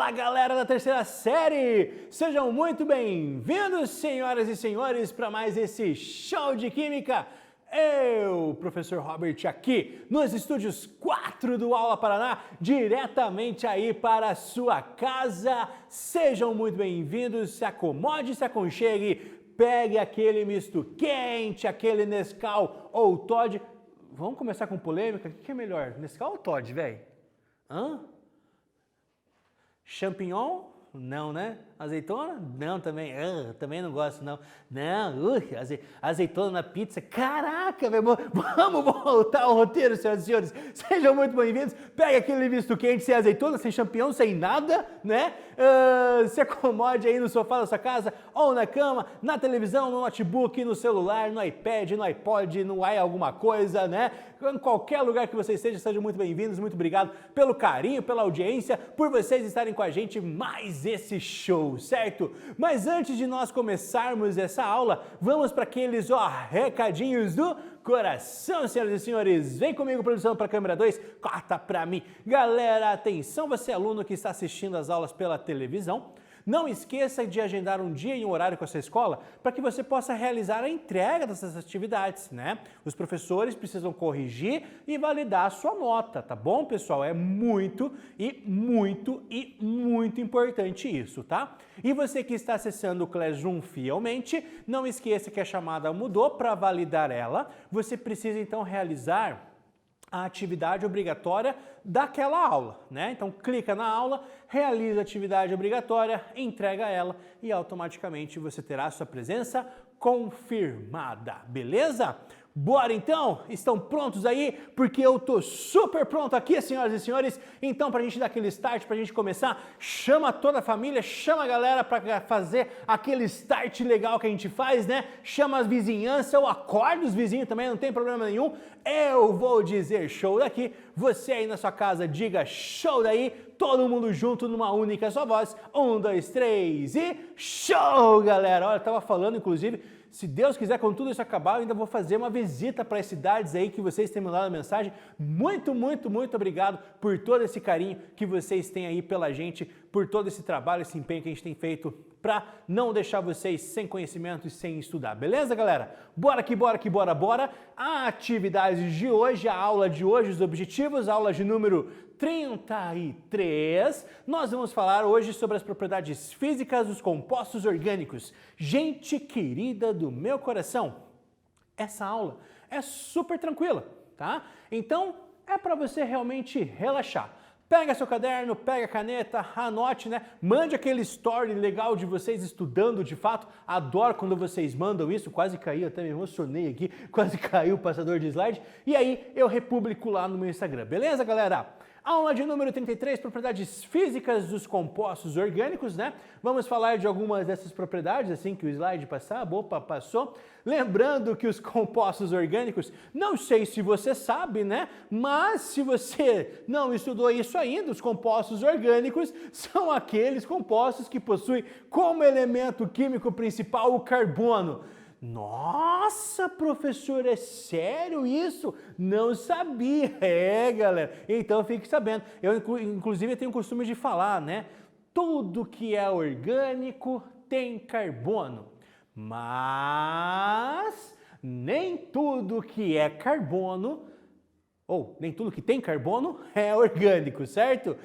Fala, galera da terceira série! Sejam muito bem-vindos, senhoras e senhores, para mais esse show de química. Eu, professor Robert, aqui nos estúdios 4 do Aula Paraná, diretamente aí para a sua casa. Sejam muito bem-vindos, se acomode, se aconchegue, pegue aquele misto quente, aquele Nescau ou Toddy. Vamos começar com polêmica? O que é melhor, Nescau ou Toddy, velho? Hã? Champignon? Não, né? Azeitona? Não, também. Também não gosto, não. Não, azeitona na pizza. Caraca, meu irmão. Vamos voltar ao roteiro, senhoras e senhores. Sejam muito bem-vindos. Pega aquele misto quente sem azeitona, sem champignon, sem nada, né? Se acomode aí no sofá da sua casa, ou na cama, na televisão, no notebook, no celular, no iPad, no iPod, no alguma coisa, né? Em qualquer lugar que você esteja, sejam muito bem-vindos. Muito obrigado pelo carinho, pela audiência, por vocês estarem com a gente mais esse show, certo? Mas antes de nós começarmos essa aula, vamos para aqueles recadinhos do coração, senhoras e senhores. Vem comigo, produção, para a câmera 2, corta para mim. Galera, atenção, você aluno que está assistindo as aulas pela televisão, não esqueça de agendar um dia e um horário com a sua escola para que você possa realizar a entrega dessas atividades, né? Os professores precisam corrigir e validar a sua nota, tá bom, pessoal? É muito importante isso, tá? E você que está acessando o Classroom fielmente, não esqueça que a chamada mudou. Para validar ela, você precisa então realizar a atividade obrigatória daquela aula, né? Então clica na aula, realiza a atividade obrigatória, entrega ela e automaticamente você terá a sua presença confirmada, beleza? Bora então? Estão prontos aí? Porque eu tô super pronto aqui, senhoras e senhores. Então, pra gente dar aquele start, pra gente começar, chama toda a família, chama a galera pra fazer aquele start legal que a gente faz, né? Chama as vizinhanças, eu acordo os vizinhos também, não tem problema nenhum. Eu vou dizer show daqui, você aí na sua casa diga show daí, todo mundo junto numa única só voz. 1, 2, 3 e show, galera! Olha, eu tava falando, inclusive, se Deus quiser, quando tudo isso acabar, eu ainda vou fazer uma visita para as cidades aí que vocês têm mandado a mensagem. Muito obrigado por todo esse carinho que vocês têm aí pela gente, por todo esse trabalho, esse empenho que a gente tem feito para não deixar vocês sem conhecimento e sem estudar. Beleza, galera? Bora que bora! A atividade de hoje, a aula de hoje, os objetivos, a aula de número 33, nós vamos falar hoje sobre as propriedades físicas dos compostos orgânicos. Gente querida do meu coração, essa aula é super tranquila, tá? Então, é para você realmente relaxar. Pega seu caderno, pega a caneta, anote, né? Mande aquele story legal de vocês estudando de fato. Adoro quando vocês mandam isso. Quase caiu, até me emocionei aqui. Quase caiu o passador de slide. E aí eu republico lá no meu Instagram. Beleza, galera? Aula de número 33, propriedades físicas dos compostos orgânicos, né? Vamos falar de algumas dessas propriedades, assim que o slide passar. Opa, passou. Lembrando que os compostos orgânicos, não sei se você sabe, né? Mas se você não estudou isso ainda, os compostos orgânicos são aqueles compostos que possuem como elemento químico principal o carbono. Nossa, professor, é sério isso? Não sabia. É, galera. Então fique sabendo. Eu, inclusive, tenho o costume de falar, né? Tudo que é orgânico tem carbono, mas nem tudo que é carbono, ou nem tudo que tem carbono é orgânico, certo?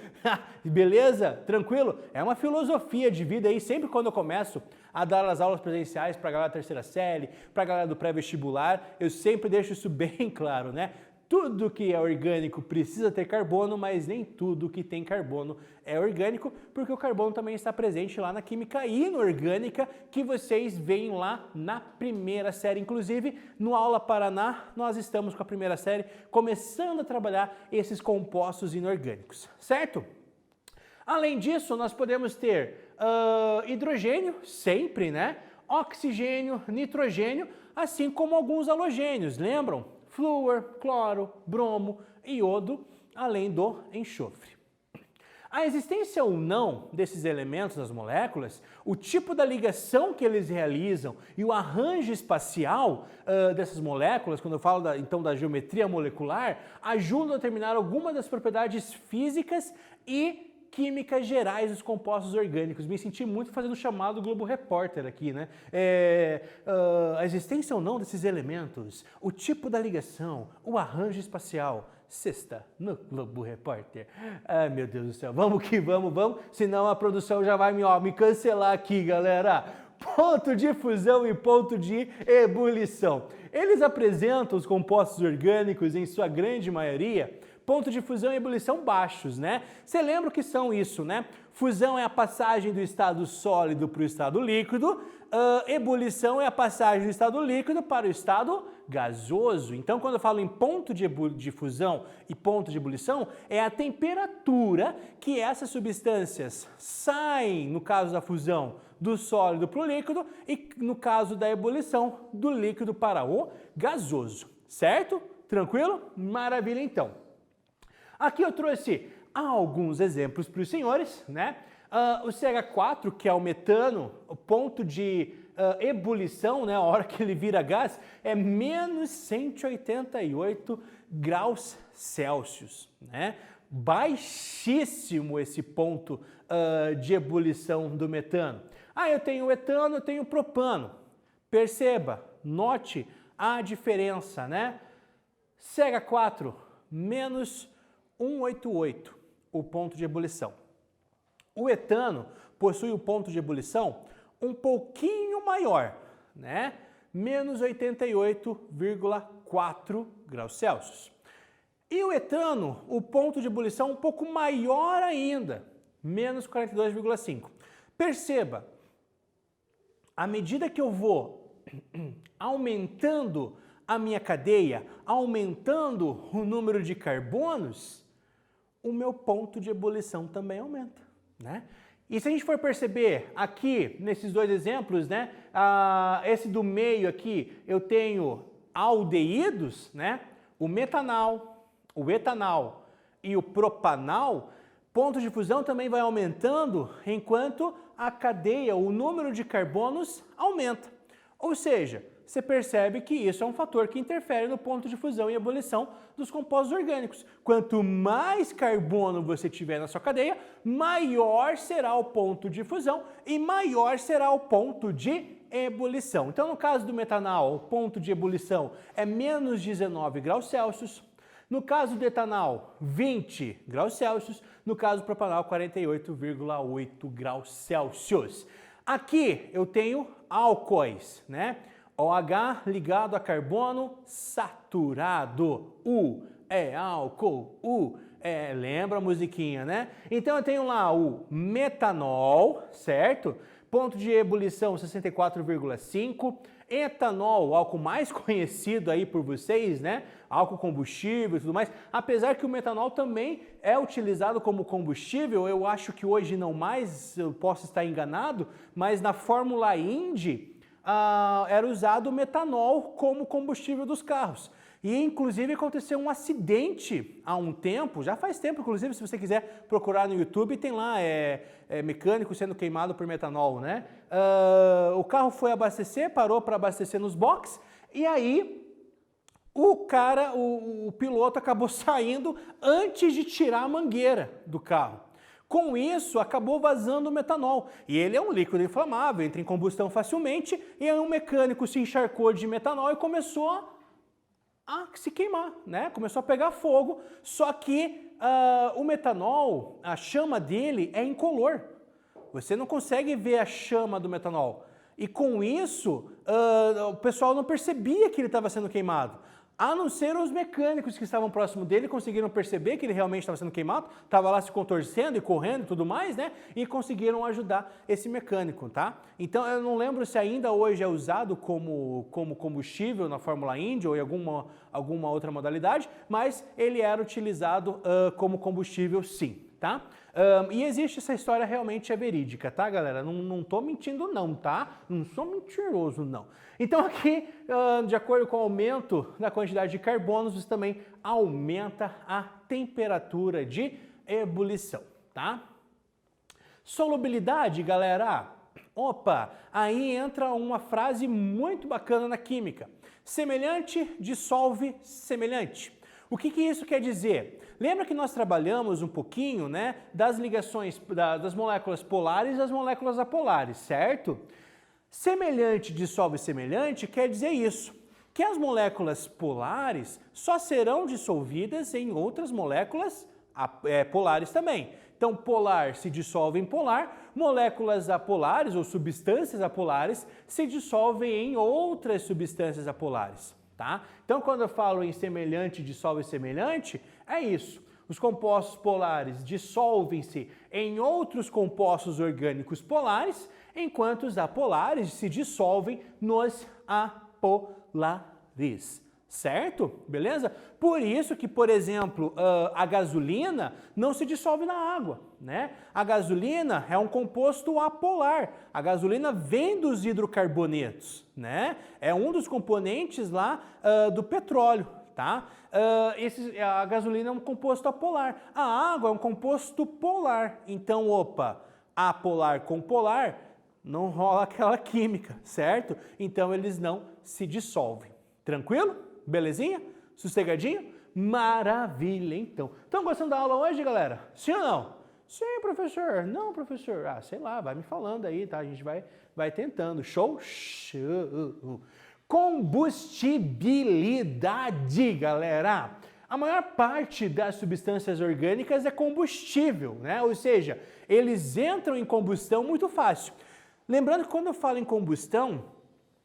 Beleza? Tranquilo? É uma filosofia de vida aí, sempre quando eu começo a dar as aulas presenciais para a galera da terceira série, para a galera do pré-vestibular, eu sempre deixo isso bem claro, né? Tudo que é orgânico precisa ter carbono, mas nem tudo que tem carbono é orgânico, porque o carbono também está presente lá na química inorgânica que vocês veem lá na primeira série. Inclusive, no Aula Paraná, nós estamos com a primeira série começando a trabalhar esses compostos inorgânicos, certo? Além disso, nós podemos ter hidrogênio, sempre, né? Oxigênio, nitrogênio, assim como alguns halogênios, lembram? Flúor, cloro, bromo, iodo, além do enxofre. A existência ou não desses elementos nas moléculas, o tipo da ligação que eles realizam e o arranjo espacial dessas moléculas, quando eu falo então da geometria molecular, ajudam a determinar algumas das propriedades físicas e químicas gerais dos compostos orgânicos. Me senti muito fazendo o chamado Globo Repórter aqui, né? A existência ou não desses elementos, o tipo da ligação, o arranjo espacial. Sexta no Globo Repórter. Ai, meu Deus do céu. Vamos que vamos, senão a produção já vai me cancelar aqui, galera. Ponto de fusão e ponto de ebulição. Eles apresentam os compostos orgânicos, em sua grande maioria, ponto de fusão e ebulição baixos, né? Você lembra o que são isso, né? Fusão é a passagem do estado sólido para o estado líquido, ebulição é a passagem do estado líquido para o estado gasoso. Então, quando eu falo em ponto de fusão e ponto de ebulição, é a temperatura que essas substâncias saem, no caso da fusão, do sólido para o líquido e, no caso da ebulição, do líquido para o gasoso. Certo? Tranquilo? Maravilha, então. Aqui eu trouxe alguns exemplos para os senhores, né? O CH4, que é o metano, o ponto de ebulição, né, a hora que ele vira gás, é menos 188 graus Celsius, né? Baixíssimo esse ponto de ebulição do metano. Eu tenho o etano, eu tenho o propano. Perceba, note a diferença, né? CH4, menos 188, o ponto de ebulição. O etano possui o ponto de ebulição um pouquinho maior, né? Menos 88,4 graus Celsius. E o etano, o ponto de ebulição um pouco maior ainda, menos 42,5. Perceba, à medida que eu vou aumentando a minha cadeia, aumentando o número de carbonos, o meu ponto de ebulição também aumenta, né? E se a gente for perceber aqui, nesses dois exemplos, né? Esse do meio aqui, eu tenho aldeídos, né? O metanal, o etanal e o propanal, ponto de fusão também vai aumentando enquanto a cadeia, o número de carbonos aumenta. Ou seja, você percebe que isso é um fator que interfere no ponto de fusão e ebulição dos compostos orgânicos. Quanto mais carbono você tiver na sua cadeia, maior será o ponto de fusão e maior será o ponto de ebulição. Então, no caso do metanal, o ponto de ebulição é menos 19 graus Celsius. No caso do etanal, 20 graus Celsius. No caso do propanal, 48,8 graus Celsius. Aqui eu tenho álcoois, né? OH ligado a carbono saturado. U é álcool. Lembra a musiquinha, né? Então eu tenho lá o metanol, certo? Ponto de ebulição 64,5. Etanol, o álcool mais conhecido aí por vocês, né? Álcool combustível e tudo mais. Apesar que o metanol também é utilizado como combustível, eu acho que hoje não mais, eu posso estar enganado, mas na Fórmula Indy era usado o metanol como combustível dos carros. E inclusive aconteceu um acidente há um tempo, já faz tempo, inclusive, se você quiser procurar no YouTube, tem lá mecânico sendo queimado por metanol, né? O carro foi abastecer, parou para abastecer nos boxes, e aí o piloto acabou saindo antes de tirar a mangueira do carro. Com isso, acabou vazando o metanol. E ele é um líquido inflamável, entra em combustão facilmente, e aí um mecânico se encharcou de metanol e começou a se queimar, né? Começou a pegar fogo, só que o metanol, a chama dele é incolor. Você não consegue ver a chama do metanol. E com isso, o pessoal não percebia que ele estava sendo queimado. A não ser os mecânicos que estavam próximo dele conseguiram perceber que ele realmente estava sendo queimado, estava lá se contorcendo e correndo e tudo mais, né? E conseguiram ajudar esse mecânico, tá? Então eu não lembro se ainda hoje é usado como combustível na Fórmula Indy ou em alguma outra modalidade, mas ele era utilizado como combustível sim, tá? E existe essa história, realmente é verídica, tá, galera? Não tô mentindo não, tá? Não sou mentiroso, não. Então aqui, de acordo com o aumento da quantidade de carbonos, você também aumenta a temperatura de ebulição, tá? Solubilidade, galera. Opa, aí entra uma frase muito bacana na química. Semelhante dissolve semelhante. O que isso quer dizer? Lembra que nós trabalhamos um pouquinho, né, das ligações das moléculas polares e das moléculas apolares, certo? Semelhante dissolve semelhante quer dizer isso, que as moléculas polares só serão dissolvidas em outras moléculas polares também. Então, polar se dissolve em polar, moléculas apolares ou substâncias apolares se dissolvem em outras substâncias apolares, tá? Então, quando eu falo em semelhante, dissolve semelhante, é isso. Os compostos polares dissolvem-se em outros compostos orgânicos polares, enquanto os apolares se dissolvem nos apolares. Certo? Beleza? Por isso que, por exemplo, a gasolina não se dissolve na água, né? A gasolina é um composto apolar. A gasolina vem dos hidrocarbonetos, né? É um dos componentes lá do petróleo, tá? A gasolina é um composto apolar. A água é um composto polar. Então, apolar com polar, não rola aquela química, certo? Então, eles não se dissolvem. Tranquilo? Belezinha? Sossegadinho? Maravilha, então. Estão gostando da aula hoje, galera? Sim ou não? Sim, professor. Não, professor. Ah, sei lá, vai me falando aí, tá? A gente vai tentando. Show? Show. Combustibilidade, galera. A maior parte das substâncias orgânicas é combustível, né? Ou seja, eles entram em combustão muito fácil. Lembrando que quando eu falo em combustão,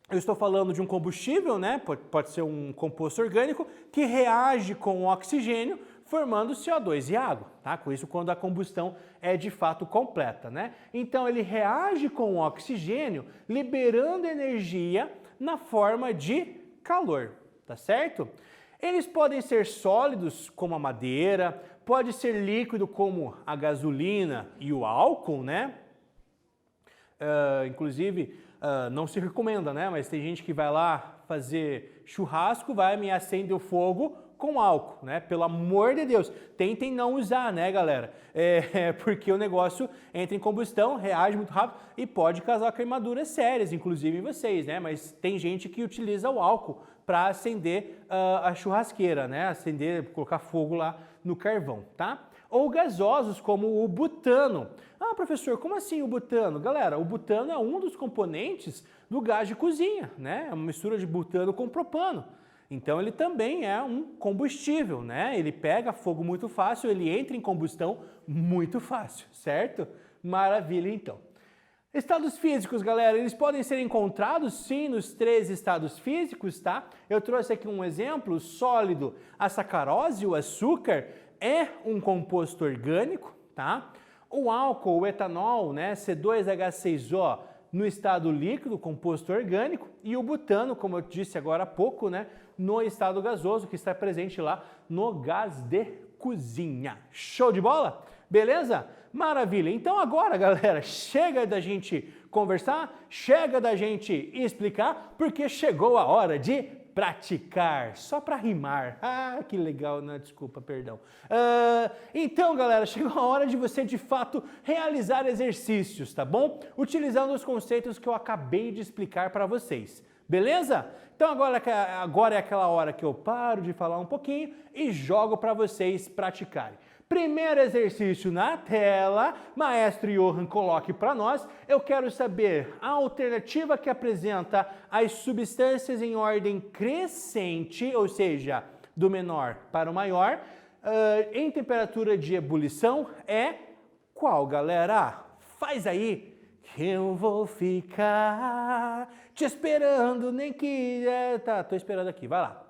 eu estou falando de um combustível, né? Pode ser um composto orgânico que reage com o oxigênio, formando CO2 e água, tá? Com isso, quando a combustão é de fato completa, né? Então, ele reage com o oxigênio, liberando energia na forma de calor, tá certo? Eles podem ser sólidos, como a madeira, pode ser líquido, como a gasolina e o álcool, né? Inclusive, não se recomenda, né? Mas tem gente que vai lá fazer churrasco, vai me acender o fogo com álcool, né? Pelo amor de Deus, tentem não usar, né, galera? Porque o negócio entra em combustão, reage muito rápido e pode causar queimaduras sérias, inclusive em vocês, né? Mas tem gente que utiliza o álcool para acender a churrasqueira, né? Acender, colocar fogo lá no carvão, tá? Ou gasosos como o butano. Ah, professor, como assim o butano? Galera, o butano é um dos componentes do gás de cozinha, né? É uma mistura de butano com propano. Então ele também é um combustível, né? Ele pega fogo muito fácil, ele entra em combustão muito fácil, certo? Maravilha, então. Estados físicos, galera, eles podem ser encontrados sim nos 3 estados físicos, tá? Eu trouxe aqui um exemplo, sólido, a sacarose, o açúcar, é um composto orgânico, tá? O álcool, o etanol, né, C2H6O, no estado líquido, composto orgânico, e o butano, como eu disse agora há pouco, né, no estado gasoso, que está presente lá no gás de cozinha. Show de bola? Beleza? Maravilha. Então agora, galera, chega da gente conversar, chega da gente explicar, porque chegou a hora de praticar, só para rimar. Ah, que legal, não, desculpa, perdão. Então, galera, chegou a hora de você, de fato, realizar exercícios, tá bom? Utilizando os conceitos que eu acabei de explicar para vocês. Beleza? Então agora é aquela hora que eu paro de falar um pouquinho e jogo para vocês praticarem. Primeiro exercício na tela, maestro Johan, coloque para nós. Eu quero saber a alternativa que apresenta as substâncias em ordem crescente, ou seja, do menor para o maior, em temperatura de ebulição é qual, galera? Faz aí que eu vou ficar te esperando, nem que... Tá, tô esperando aqui, vai lá.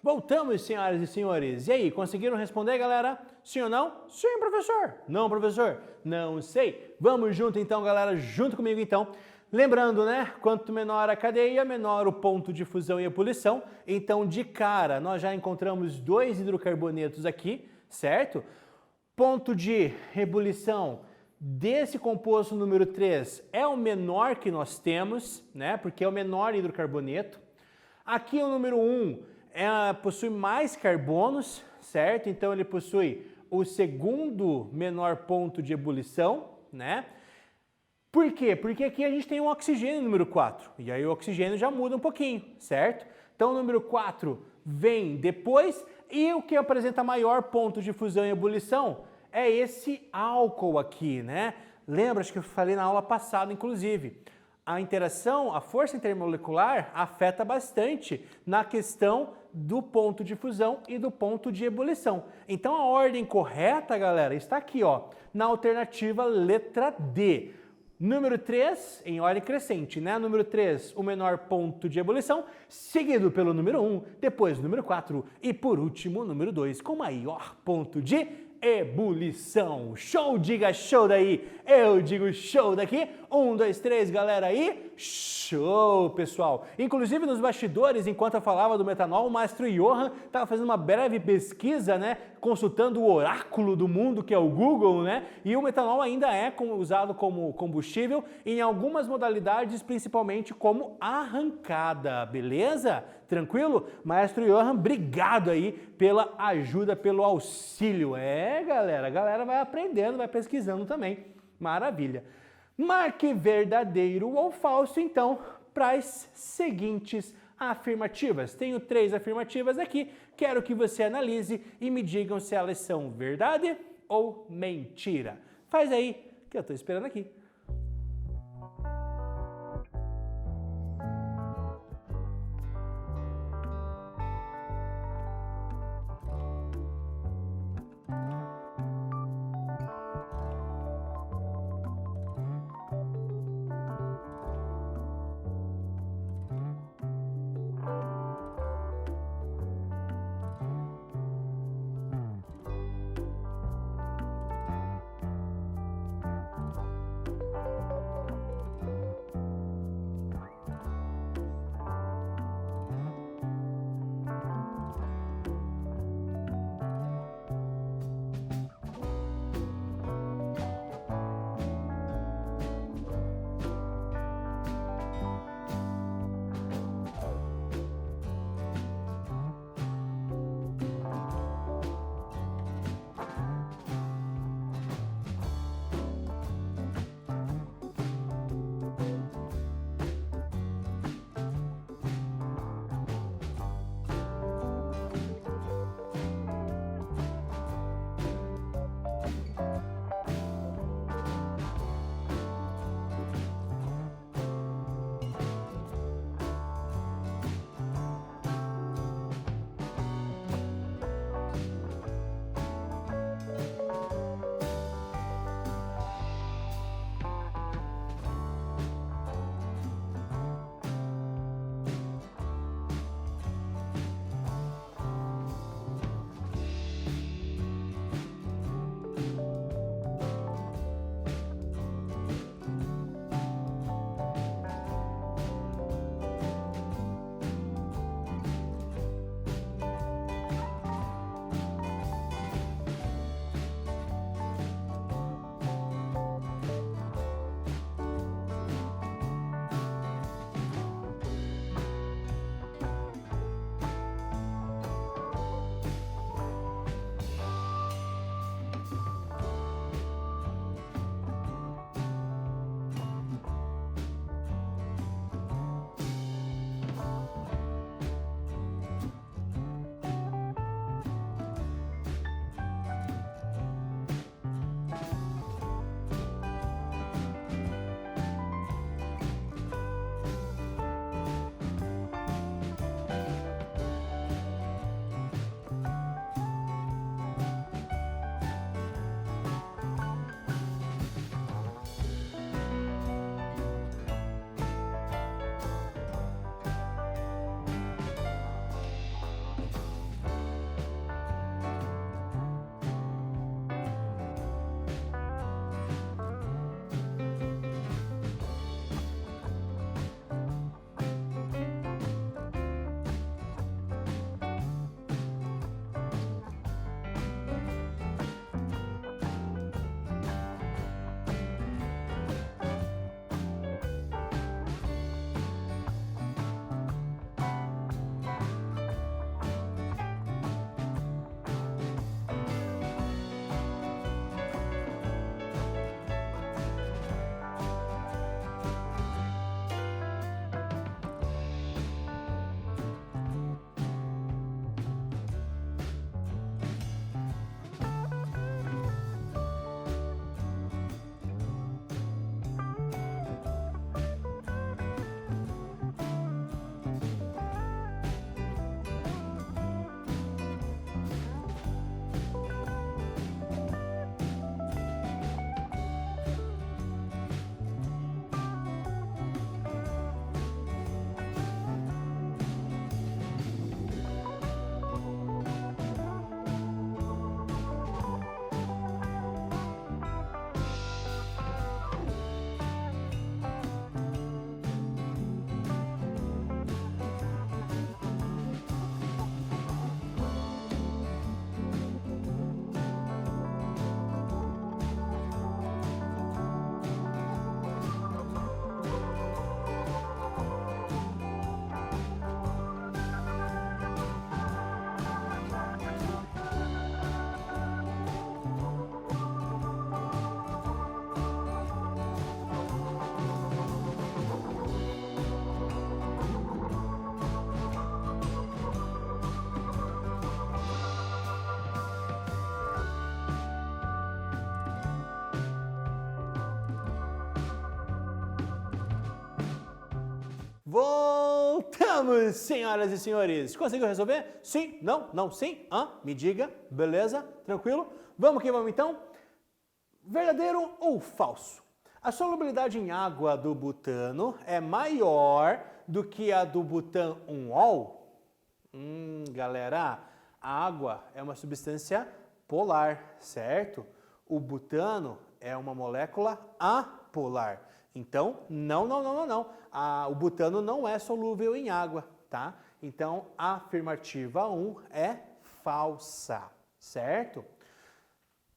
Voltamos, senhoras e senhores. E aí, conseguiram responder, galera? Sim ou não? Sim, professor. Não, professor? Não sei. Vamos junto então, galera, junto comigo então. Lembrando, né? Quanto menor a cadeia, menor o ponto de fusão e ebulição. Então, de cara, nós já encontramos 2 hidrocarbonetos aqui, certo? Ponto de ebulição desse composto número 3 é o menor que nós temos, né? Porque é o menor hidrocarboneto. Aqui o número 1 possui mais carbonos, certo? Então ele possui o segundo menor ponto de ebulição, né? Por quê? Porque aqui a gente tem um oxigênio número 4, e aí o oxigênio já muda um pouquinho, certo? Então o número 4 vem depois, e o que apresenta maior ponto de fusão e ebulição é esse álcool aqui, né? Lembra, acho que eu falei na aula passada, inclusive, a interação, a força intermolecular afeta bastante na questão do ponto de fusão e do ponto de ebulição. Então a ordem correta, galera, está aqui, ó, na alternativa letra D. Número 3, em ordem crescente, né? Número 3, o menor ponto de ebulição, seguido pelo número 1, depois o número 4 e, por último, o número 2, com maior ponto de ebulição. Show, diga show daí, eu digo show daqui. 1, 2, 3, galera aí, show, pessoal. Inclusive nos bastidores, enquanto eu falava do metanol, o maestro Johan estava fazendo uma breve pesquisa, né, consultando o oráculo do mundo, que é o Google, né, e o metanol ainda é usado como combustível em algumas modalidades, principalmente como arrancada, beleza? Tranquilo? Maestro Johan, obrigado aí pela ajuda, pelo auxílio. Galera, a galera vai aprendendo, vai pesquisando também. Maravilha. Marque verdadeiro ou falso, então, para as seguintes afirmativas. Tenho 3 afirmativas aqui, quero que você analise e me digam se elas são verdade ou mentira. Faz aí, que eu estou esperando aqui. Voltamos, senhoras e senhores. Conseguiu resolver? Sim? Não? Não? Sim? Me diga. Beleza? Tranquilo? Vamos que vamos então? Verdadeiro ou falso? A solubilidade em água do butano é maior do que a do butan 1-ol? Galera, a água é uma substância polar, certo? O butano é uma molécula apolar. Então, não. O butano não é solúvel em água, tá? Então, a afirmativa 1 é falsa, certo?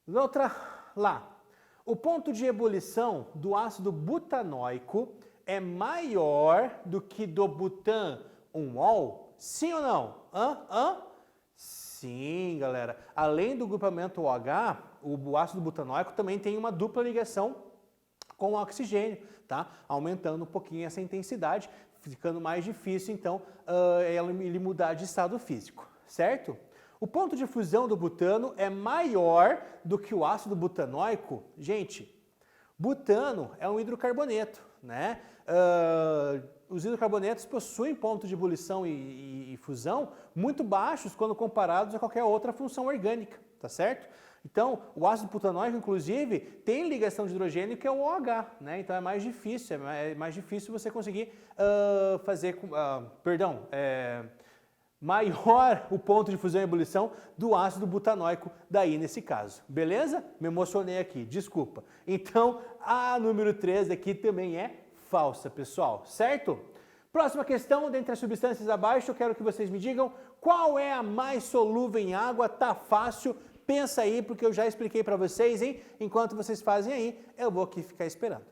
Outra lá. O ponto de ebulição do ácido butanóico é maior do que do butan 1-ol? Sim ou não? Sim, galera. Além do grupamento OH, o ácido butanóico também tem uma dupla ligação com o oxigênio, tá? Aumentando um pouquinho essa intensidade, ficando mais difícil, então, ele mudar de estado físico, certo? O ponto de fusão do butano é maior do que o ácido butanóico. Gente, butano é um hidrocarboneto, né? Os hidrocarbonetos possuem pontos de ebulição e fusão muito baixos quando comparados a qualquer outra função orgânica, tá certo? Então, o ácido butanóico, inclusive, tem ligação de hidrogênio que é o OH, né? Então é mais difícil você conseguir maior o ponto de fusão e ebulição do ácido butanóico daí nesse caso. Beleza? Me emocionei aqui, desculpa. Então, a número 3 aqui também é falsa, pessoal, certo? Próxima questão, dentre as substâncias abaixo, eu quero que vocês me digam qual é a mais solúvel em água. Tá fácil, pensa aí, porque eu já expliquei para vocês, hein? Enquanto vocês fazem aí, eu vou aqui ficar esperando.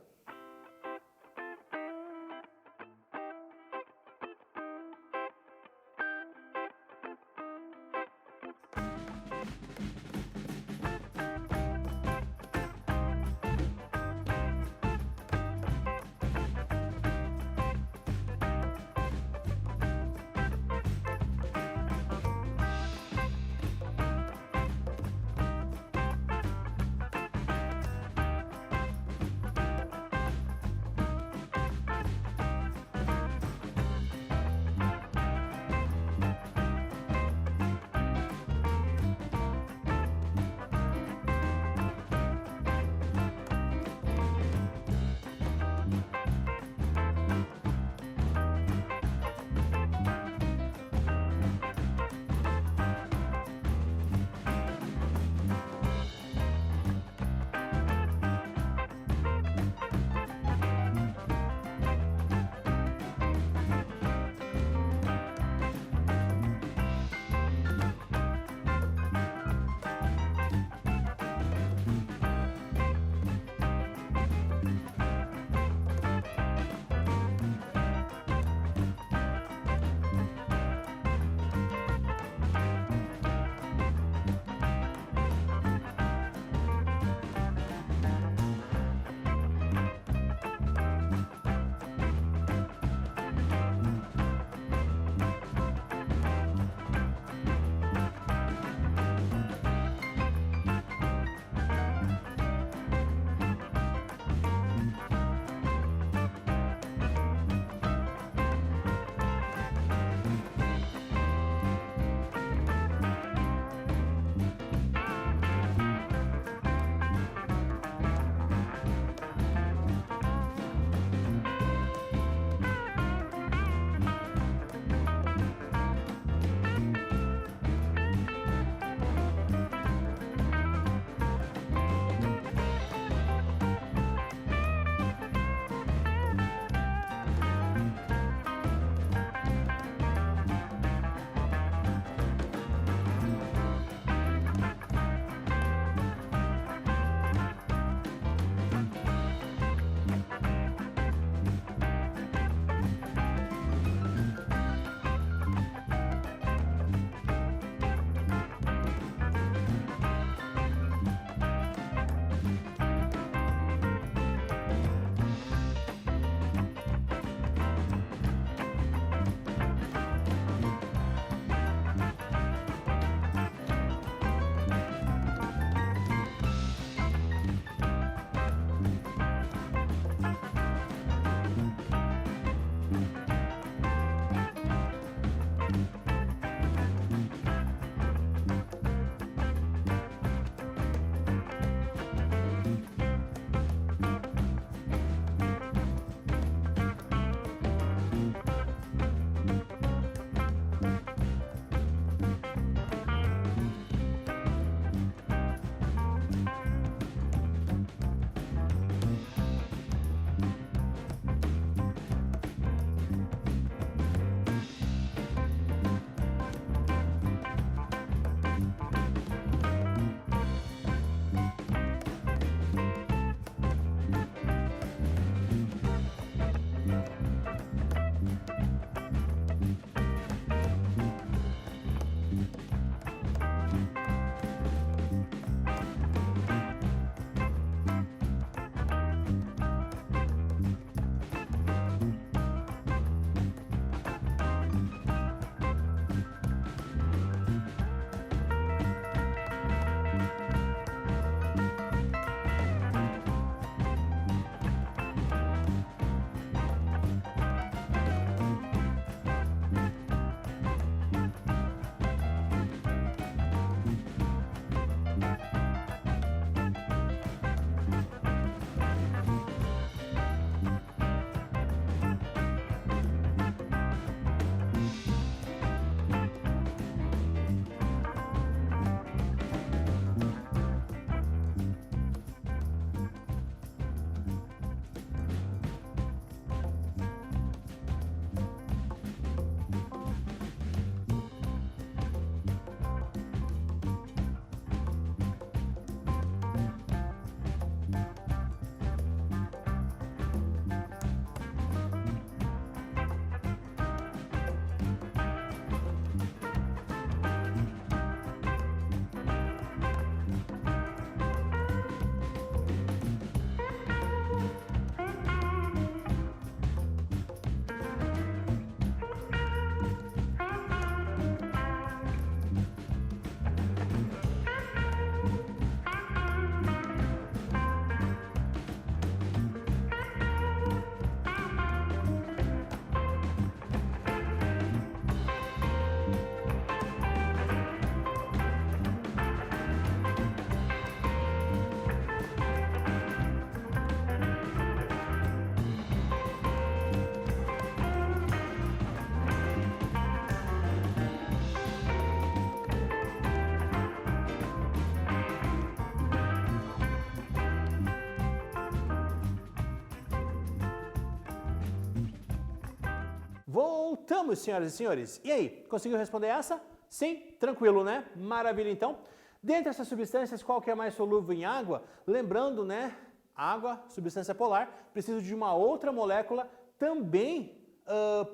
Voltamos, senhoras e senhores. E aí, conseguiu responder essa? Sim? Tranquilo, né? Maravilha, então. Dentre essas substâncias, qual que é mais solúvel em água? Lembrando, né? Água, substância polar, precisa de uma outra molécula também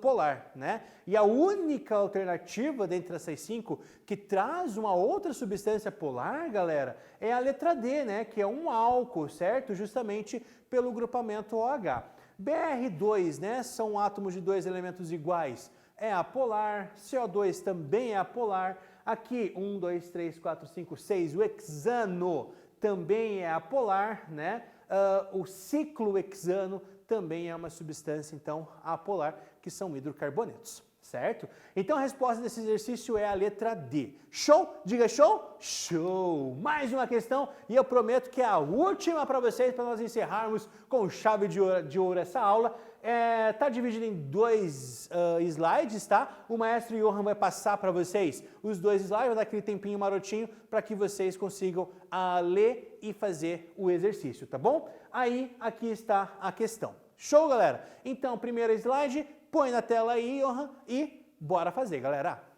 polar, né? E a única alternativa dentre essas 5 que traz uma outra substância polar, galera, é a letra D, né? Que é um álcool, certo? Justamente pelo grupamento OH. Br2, né? São átomos de 2 elementos iguais. É apolar, CO2 também é apolar. Aqui, 1, 2, 3, 4, 5, 6, o hexano também é apolar, né? O ciclohexano também é uma substância, então, apolar, que são hidrocarbonetos, certo? Então, a resposta desse exercício é a letra D. Show? Diga show? Show! Mais uma questão e eu prometo que é a última para vocês, para nós encerrarmos com chave de ouro essa aula. Tá dividido em 2 slides, tá? O maestro Johan vai passar para vocês os 2 slides, vai dar aquele tempinho marotinho para que vocês consigam ler e fazer o exercício, tá bom? Aí, aqui está a questão. Show, galera? Então, primeiro slide, põe na tela aí, Johan, e bora fazer, galera!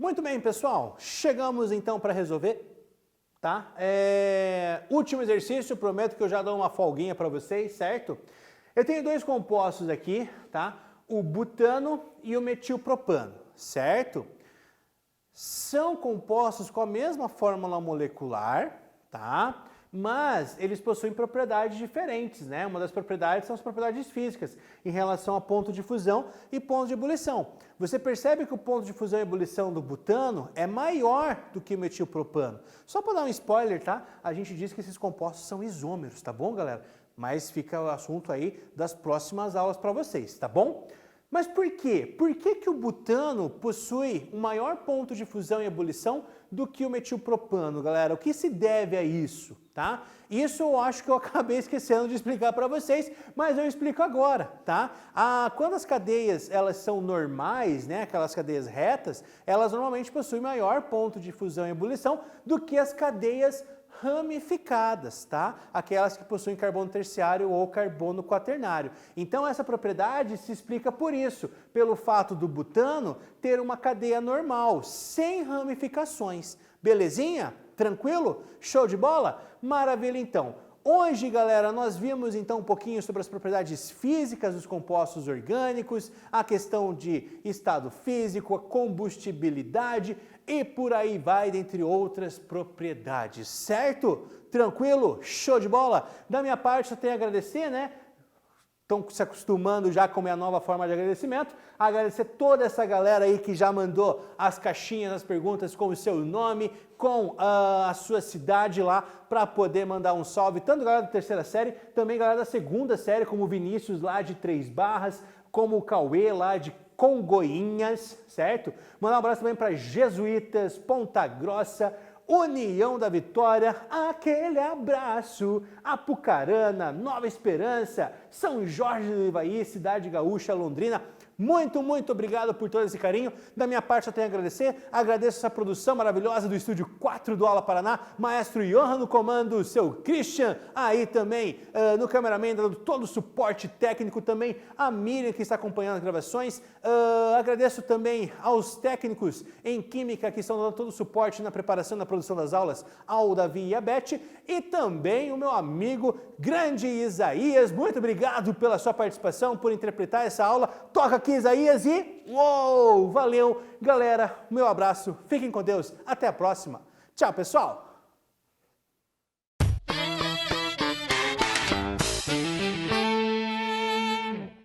Muito bem, pessoal, chegamos então para resolver, tá? Último exercício, prometo que eu já dou uma folguinha para vocês, certo? Eu tenho dois compostos aqui, tá? O butano e o metilpropano, certo? São compostos com a mesma fórmula molecular, tá? Mas eles possuem propriedades diferentes, né? Uma das propriedades são as propriedades físicas, em relação a ponto de fusão e ponto de ebulição. Você percebe que o ponto de fusão e ebulição do butano é maior do que o metilpropano. Só para dar um spoiler, tá? A gente diz que esses compostos são isômeros, tá bom, galera? Mas fica o assunto aí das próximas aulas para vocês, tá bom? Mas por quê? Por que o butano possui um maior ponto de fusão e ebulição do que o metilpropano, galera? O que se deve a isso, tá? Isso eu acho que eu acabei esquecendo de explicar para vocês, mas eu explico agora, tá? Quando as cadeias elas são normais, né, aquelas cadeias retas, elas normalmente possuem maior ponto de fusão e ebulição do que as cadeias ramificadas, tá? Aquelas que possuem carbono terciário ou carbono quaternário. Então essa propriedade se explica por isso, pelo fato do butano ter uma cadeia normal, sem ramificações. Belezinha? Tranquilo? Show de bola? Maravilha então. Hoje, galera, nós vimos então um pouquinho sobre as propriedades físicas dos compostos orgânicos, a questão de estado físico, a combustibilidade e por aí vai, dentre outras propriedades, certo? Tranquilo? Show de bola? Da minha parte, eu tenho a agradecer, né? Estão se acostumando já com a minha nova forma de agradecimento. Agradecer toda essa galera aí que já mandou as caixinhas, as perguntas com o seu nome, com a sua cidade lá, para poder mandar um salve. Tanto galera da terceira série, também galera da segunda série, como o Vinícius lá de Três Barras, como o Cauê lá de Congoinhas, certo? Mandar um abraço também para Jesuítas, Ponta Grossa, União da Vitória, aquele abraço, Apucarana, Nova Esperança, São Jorge do Ivaí, Cidade Gaúcha, Londrina. Muito, muito obrigado por todo esse carinho. Da minha parte, eu tenho a agradecer. Agradeço essa produção maravilhosa do Estúdio 4 do Aula Paraná. Maestro Johan no comando, seu Christian aí também no cameraman, dando todo o suporte técnico também. A Miriam que está acompanhando as gravações. Agradeço também aos técnicos em Química que estão dando todo o suporte na preparação e na produção das aulas, ao Davi e a Beth. E também o meu amigo grande Isaías. Muito obrigado pela sua participação, por interpretar essa aula. Toca aqui, Isaías, e uou, valeu, galera, meu abraço, fiquem com Deus, até a próxima, tchau, pessoal!